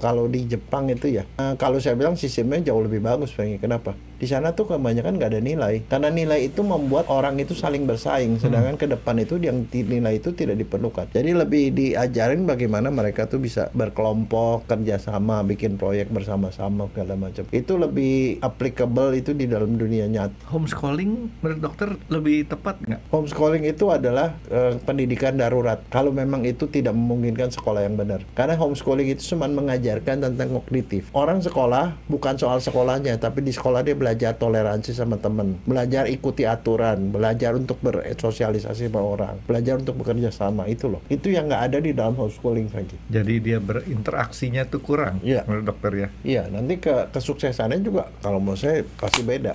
Kalau di Jepang itu ya, kalau saya bilang sistemnya jauh lebih bagus, Franky. Kenapa? Di sana tuh kebanyakan nggak ada nilai. Karena nilai itu membuat orang itu saling bersaing, sedangkan ke depan itu yang nilai itu tidak diperlukan. Jadi lebih diajarin bagaimana mereka tuh bisa berkelompok, kerjasama, bikin proyek bersama-sama, segala macam. Itu lebih applicable itu di dalam dunia nyata. Homeschooling menurut dokter lebih tepat nggak? Homeschooling itu adalah pendidikan darurat. Kalau memang itu tidak memungkinkan sekolah yang benar. Karena homeschooling itu cuma mengajarkan tentang kognitif. Orang sekolah bukan soal sekolahnya, tapi di sekolah dia belajar toleransi sama teman, belajar ikuti aturan, belajar untuk bersosialisasi sama orang, belajar untuk bekerja sama. Itu loh. Itu yang nggak ada di dalam homeschooling, Franky. Jadi dia berinteraksinya tuh kurang, Iya. menurut dokter ya. Iya, nanti kesuksesannya juga kalau menurut saya pasti beda.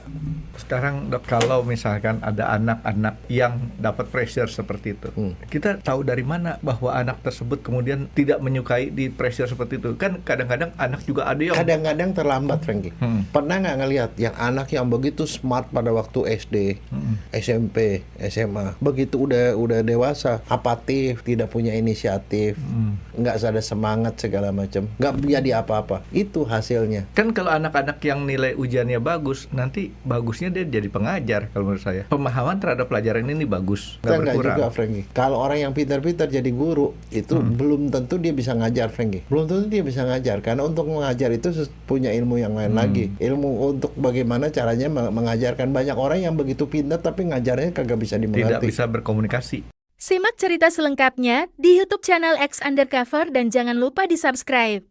Sekarang dok, kalau misalkan ada anak-anak yang dapat pressure seperti itu, kita tahu dari mana bahwa anak tersebut kemudian tidak menyukai di pressure seperti itu? Kan kadang-kadang anak juga ada yang Kadang-kadang terlambat, Franky. Pernah nggak ngelihat yang anak yang begitu smart pada waktu SD, SMP, SMA, begitu udah dewasa, apatis, tidak punya inisiatif, nggak ada semangat segala macam, nggak jadi apa-apa. Itu hasilnya. Kan kalau anak-anak yang nilai ujiannya bagus, nanti bagusnya dia jadi pengajar kalau menurut saya. Pemahaman terhadap pelajaran ini bagus, nggak Enggak berkurang. juga, Franky. Kalau orang yang pintar-pintar jadi guru, itu belum tentu dia bisa ngajar, Franky. Belum tentu dia bisa ngajar, karena untuk mengajar itu punya ilmu yang lain lagi. Ilmu untuk bagaimana caranya mengajarkan. Banyak orang yang begitu pintar tapi ngajarnya kagak bisa Tidak dimengerti. bisa berkomunikasi. Simak cerita selengkapnya di YouTube channel X Undercover dan jangan lupa di-subscribe.